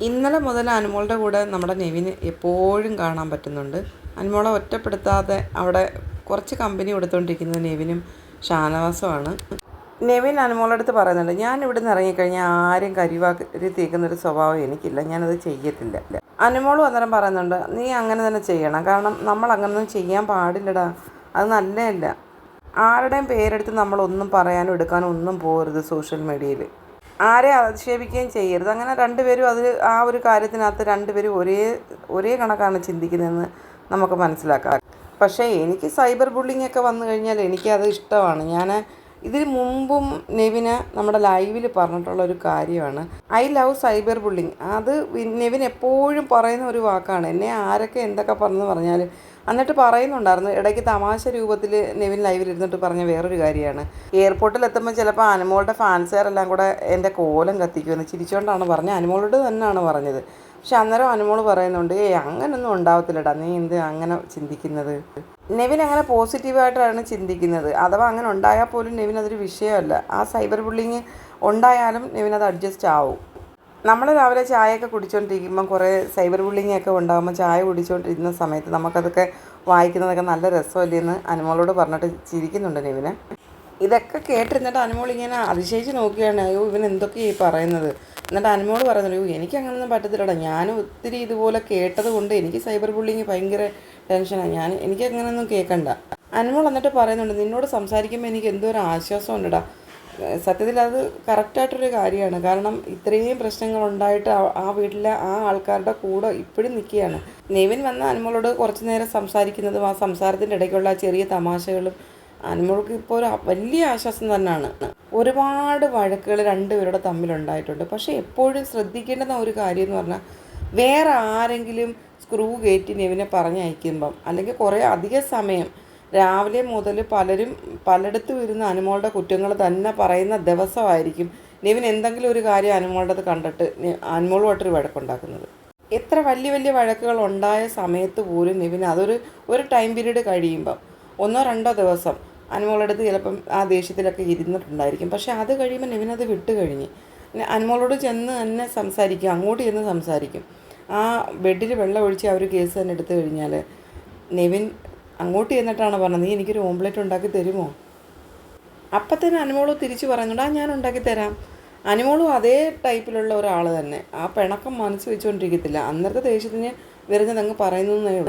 ഇന്നലെ മുതൽ അനുമോളുടെ കൂടെ നമ്മുടെ നെവിന് എപ്പോഴും കാണാൻ പറ്റുന്നുണ്ട്. അനുമോളെ ഒറ്റപ്പെടുത്താതെ അവിടെ കുറച്ച് കമ്പനി കൊടുത്തുകൊണ്ടിരിക്കുന്നത് നെവിനും ഷാനവാസുമാണ്. നെവിൻ അനുമോളുടെ അടുത്ത് പറയുന്നുണ്ട്, ഞാൻ ഇവിടെ നിന്ന് ഇറങ്ങിക്കഴിഞ്ഞാൽ ആരും കരിവാരി തീക്കുന്നൊരു സ്വഭാവം എനിക്കില്ല, ഞാനത് ചെയ്യത്തില്ല. അനുമോളും അന്നേരം പറയുന്നുണ്ട്, നീ അങ്ങനെ തന്നെ ചെയ്യണം, കാരണം നമ്മൾ അങ്ങനൊന്നും ചെയ്യാൻ പാടില്ലടാ, അത് നല്ലതല്ല. ആരുടെയും പേരെടുത്ത് നമ്മളൊന്നും പറയാനും എടുക്കാനും ഒന്നും പോകരുത് സോഷ്യൽ മീഡിയയിൽ. ആരെ അധിക്ഷേപിക്കുകയും ചെയ്യരുത്. അങ്ങനെ രണ്ടുപേരും ആ ഒരു കാര്യത്തിനകത്ത് രണ്ടുപേരും ഒരേ കണക്കാണ് ചിന്തിക്കുന്നതെന്ന് നമുക്ക് മനസ്സിലാക്കാം. പക്ഷേ എനിക്ക് സൈബർ ബുള്ളിങ് ഒക്കെ വന്നു കഴിഞ്ഞാൽ എനിക്കത് ഇഷ്ടമാണ്. ഞാൻ ഇതിന് മുമ്പും നെവിന് നമ്മുടെ ലൈവിൽ പറഞ്ഞിട്ടുള്ള ഒരു കാര്യമാണ്, ഐ ലവ് സൈബർ ബുള്ളിങ്. അത് നെവിൻ എപ്പോഴും പറയുന്ന ഒരു വാക്കാണ്. എന്നെ ആരൊക്കെ എന്തൊക്കെ പറഞ്ഞാൽ എന്നിട്ട് പറയുന്നുണ്ടായിരുന്നു, ഇടയ്ക്ക് തമാശ രൂപത്തിൽ നെവിൻ ലൈവിലിരുന്നിട്ട് പറഞ്ഞ വേറൊരു കാര്യമാണ്, എയർപോർട്ടിൽ എത്തുമ്പോൾ ചിലപ്പോൾ അനുമോളുടെ ഫാൻസുകാരെല്ലാം കൂടെ എൻ്റെ കോലം കത്തിക്കുമെന്ന് ചിരിച്ചുകൊണ്ടാണ് പറഞ്ഞത്. അനുമോളോട് തന്നെയാണ് പറഞ്ഞത്. പക്ഷെ അന്നേരം അനുമോൾ പറയുന്നുണ്ട്, അങ്ങനൊന്നും ഉണ്ടാവത്തില്ലടാ, നീ എന്ത് അങ്ങനെ ചിന്തിക്കുന്നത്. നെവിൻ അങ്ങനെ പോസിറ്റീവായിട്ടാണ് ചിന്തിക്കുന്നത്. അഥവാ അങ്ങനെ ഉണ്ടായാൽ പോലും നെവിൻ അതൊരു വിഷയമല്ല. ആ സൈബർ ബുള്ളിങ് ഉണ്ടായാലും നെവിൻ അത് അഡ്ജസ്റ്റ് ആവും. നമ്മൾ രാവിലെ ചായയൊക്കെ കുടിച്ചുകൊണ്ടിരിക്കുമ്പം കുറേ സൈബർ ബുള്ളിങ് ഒക്കെ ഉണ്ടാകുമ്പോൾ ചായ കുടിച്ചുകൊണ്ടിരുന്ന സമയത്ത് നമുക്കതൊക്കെ വായിക്കുന്നതൊക്കെ നല്ല രസമല്ലേ എന്ന് അനുമോളോട് പറഞ്ഞിട്ട് ചിരിക്കുന്നുണ്ട് നെവിന്. ഇതൊക്കെ കേട്ടിരുന്നിട്ട് അനുമോൾ ഇങ്ങനെ അതിശയിച്ച് നോക്കുകയാണ്, അയ്യോ ഇവൻ എന്തൊക്കെയാണ് ഈ പറയുന്നത്. എന്നിട്ട് അനുമോൾ പറയുന്നത്, അയ്യോ എനിക്ക് അങ്ങനൊന്നും പറ്റത്തില്ലടാ, ഞാനും ഒത്തിരി ഇതുപോലെ കേട്ടത് കൊണ്ട് എനിക്ക് സൈബർ ബുള്ളിങ് ഭയങ്കര ടെൻഷനാണ്, എനിക്ക് അങ്ങനെയൊന്നും കേൾക്കണ്ട. അനുമോൾ എന്നിട്ട് പറയുന്നുണ്ട്, നിന്നോട് സംസാരിക്കുമ്പോൾ എനിക്ക് എന്തോ ഒരു ആശ്വാസം ഉണ്ടടാ. സത്യത്തിൽ അത് കറക്റ്റായിട്ടൊരു കാര്യമാണ്. കാരണം ഇത്രയും പ്രശ്നങ്ങൾ ഉണ്ടായിട്ട് ആ വീട്ടിലെ ആ ആൾക്കാരുടെ കൂടെ ഇപ്പോഴും നിൽക്കുകയാണ്. നെവിൻ വന്ന അനുമോളോട് കുറച്ച് നേരം സംസാരിക്കുന്നതും ആ സംസാരത്തിൻ്റെ ഇടയ്ക്കുള്ള ചെറിയ തമാശകളും അനുമോൾക്ക് ഇപ്പോൾ ഒരു വലിയ ആശ്വാസം തന്നെയാണ്. ഒരുപാട് വഴക്കുകൾ രണ്ടുപേരുടെ തമ്മിലുണ്ടായിട്ടുണ്ട്. പക്ഷേ എപ്പോഴും ശ്രദ്ധിക്കേണ്ടുന്ന ഒരു കാര്യം എന്ന് പറഞ്ഞാൽ, വേറെ ആരെങ്കിലും സ്ക്രൂ കയറ്റി നെവിനെ പറഞ്ഞയക്കുമ്പം അല്ലെങ്കിൽ കുറേ അധിക സമയം രാവിലെ മുതൽ പലയിടത്തും ഇരുന്ന് അനുമോളുടെ കുറ്റങ്ങൾ തന്നെ പറയുന്ന ദിവസമായിരിക്കും നെവിൻ എന്തെങ്കിലും ഒരു കാര്യം അനുമോളുടെ കണ്ടിട്ട് അനുമോളുമായിട്ടൊരു വഴക്കുണ്ടാക്കുന്നത്. എത്ര വലിയ വലിയ വഴക്കുകൾ ഉണ്ടായ സമയത്ത് പോലും നെവിൻ ഒരു ടൈം പീരീഡ് കഴിയുമ്പം 1-2 ദിവസം അനുമോളുടെ അടുത്ത് ചിലപ്പം ആ ദേഷ്യത്തിലൊക്കെ ഇരുന്നിട്ടുണ്ടായിരിക്കും. പക്ഷേ അത് കഴിയുമ്പോൾ നെവിനത് വിട്ട് കഴിഞ്ഞ് അനുമോളോട് ചെന്ന് തന്നെ സംസാരിക്കും, അങ്ങോട്ട് ചെന്ന് സംസാരിക്കും. ആ ബെഡിൽ വെള്ളം ഒഴിച്ച് ആ ഒരു കേസ് തന്നെ എടുത്തു കഴിഞ്ഞാൽ നെവിൻ അങ്ങോട്ട് ചെന്നിട്ടാണ് പറഞ്ഞത്, നീ എനിക്കൊരു ഓംലെറ്റ് ഉണ്ടാക്കി തരുമോ? അപ്പത്തന്നെ അനുമോളും തിരിച്ച് പറയുന്നുണ്ട്, ഞാൻ ഉണ്ടാക്കി തരാം. അനുമോളും അതേ ടൈപ്പിലുള്ള ഒരാൾ തന്നെ. ആ പിണക്കം മനസ്സ് വെച്ചുകൊണ്ടിരിക്കത്തില്ല. അന്നത്തെ ദേഷ്യത്തിന് വരുന്നത് അങ്ങ് പറയുന്നതേ